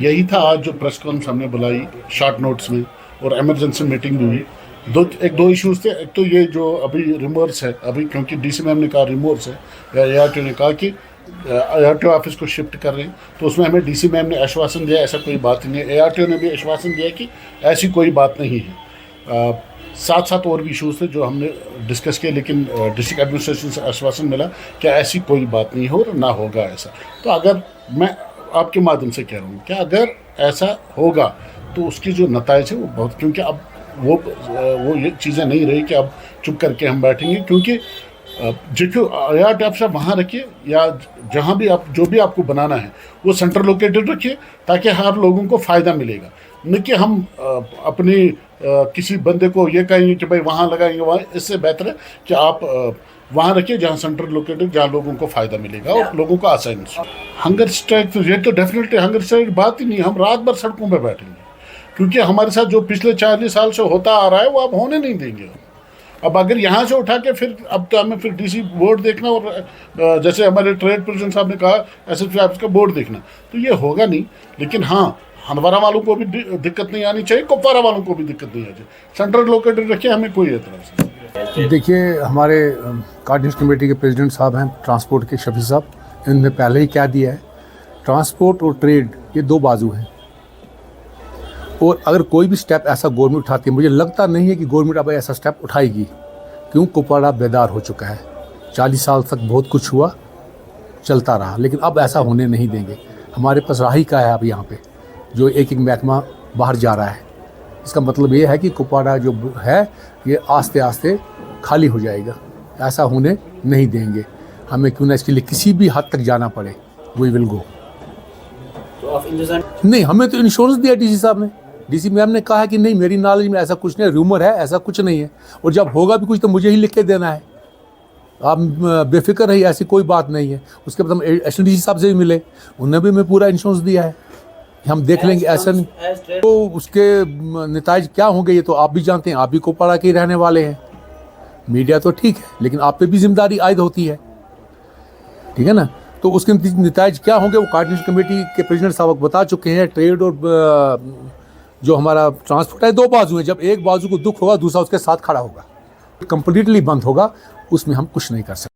यही था आज जो प्रेस कॉन्फ्रेंस हमने बुलाई शॉर्ट नोट्स में, और इमरजेंसी मीटिंग भी हुई। दो इश्यूज थे। एक तो ये जो अभी रिमोर्स है, अभी क्योंकि डीसी मैम ने कहा रिमोर्स है, या एआरटीओ ने कहा कि एआरटीओ ऑफिस को शिफ्ट कर रहे हैं, तो उसमें हमें डीसी मैम ने आश्वासन दिया ऐसा कोई बात नहीं है। एआरटीओ ने भी आश्वासन दिया कि ऐसी कोई बात नहीं है। साथ साथ और भी इशूज़ थे जो हमने डिस्कस किए, लेकिन डिस्ट्रिक्ट एडमिनिस्ट्रेशन से आश्वासन मिला कि ऐसी कोई बात नहीं हो और ना होगा ऐसा। तो अगर मैं आपके माध्यम से कह रहा हूँ कि अगर ऐसा होगा तो उसकी जो नताइज है वो बहुत, क्योंकि अब वो ये चीज़ें नहीं रही कि अब चुप करके हम बैठेंगे, क्योंकि जो आयाट आप सब वहाँ रखिए, या जहाँ भी आप जो भी आपको बनाना है वो सेंटर लोकेटेड रखिए, ताकि हर लोगों को फ़ायदा मिलेगा। न कि हम अपनी किसी बंदे को ये कहेंगे कि भाई वहाँ लगाएंगे वहाँ। इससे बेहतर है कि आप वहाँ रखिए जहाँ सेंटर लोकेटेड, जहाँ लोगों को फ़ायदा मिलेगा और लोगों को आसानी से। हंगर स्ट्राइक तो ये तो डेफिनेटली हंगर स्ट्राइक बात ही नहीं, हम रात भर सड़कों पर बैठेंगे, क्योंकि हमारे साथ जो पिछले 40 साल से होता आ रहा है वो अब होने नहीं देंगे। अब अगर यहाँ से उठा के फिर अब तो हमें फिर डीसी बोर्ड देखना, और जैसे हमारे ट्रेड प्रेसिडेंट साहब ने कहा एसएसपी ऑफिस का बोर्ड देखना, तो ये होगा नहीं। लेकिन हाँ, हंदवारा वालों को भी दिक्कत नहीं आनी चाहिए, कुपवारा वालों को भी दिक्कत नहीं आनी चाहिए। सेंट्रल लोकेटेड रखिए, हमें कोई एतराज़ नहीं। देखिए, हमारे कोऑर्डिनेशन कमेटी के प्रेसिडेंट साहब हैं ट्रांसपोर्ट के, शफी साहब, इन्होंने पहले ही कह दिया है ट्रांसपोर्ट और ट्रेड ये दो बाजू हैं, और अगर कोई भी स्टेप ऐसा गवर्नमेंट उठाती है, मुझे लगता नहीं है कि गवर्नमेंट अब ऐसा स्टेप उठाएगी, क्यों कुपवाड़ा बेदार हो चुका है। 40 साल तक बहुत कुछ हुआ, चलता रहा, लेकिन अब ऐसा होने नहीं देंगे। हमारे पास राही का है अब यहाँ पे जो एक एक महकमा बाहर जा रहा है। इसका मतलब ये है कि कुपवाड़ा जो है ये आस्ते आस्ते खाली हो जाएगा। ऐसा होने नहीं देंगे, हमें क्यों ना इसके लिए किसी भी हद तक जाना पड़े, वी विल गो। नहीं, हमें तो इंश्योरेंस दिया डीसी साहब ने, डीसी मैम ने कहा है कि नहीं मेरी नॉलेज में ऐसा कुछ नहीं, रूमर है, ऐसा कुछ नहीं है, और जब होगा भी कुछ तो मुझे ही लिख के देना है, आप बेफिक्र रहिए, ऐसी कोई बात नहीं है। उसके बाद हम एडिशनल डीसी साहब से भी मिले, उन्हें भी मैं पूरा इंश्योरेंस दिया है, हम देख लेंगे। ऐसा नहीं तो उसके नताइज क्या होंगे ये तो आप भी जानते हैं, आप भी कुपवाड़ा के रहने वाले हैं। मीडिया तो ठीक है, लेकिन आप पे भी जिम्मेदारी आयद होती है, ठीक है ना। तो उसके नताइज क्या होंगे वो कोऑर्डिनेशन कमेटी के प्रेसिडेंट साहब बता चुके हैं। ट्रेड और जो हमारा ट्रांसपोर्ट है दो बाजू हैं, जब एक बाजू को दुख होगा दूसरा उसके साथ खड़ा होगा, कंप्लीटली बंद होगा, उसमें हम कुछ नहीं कर सकते।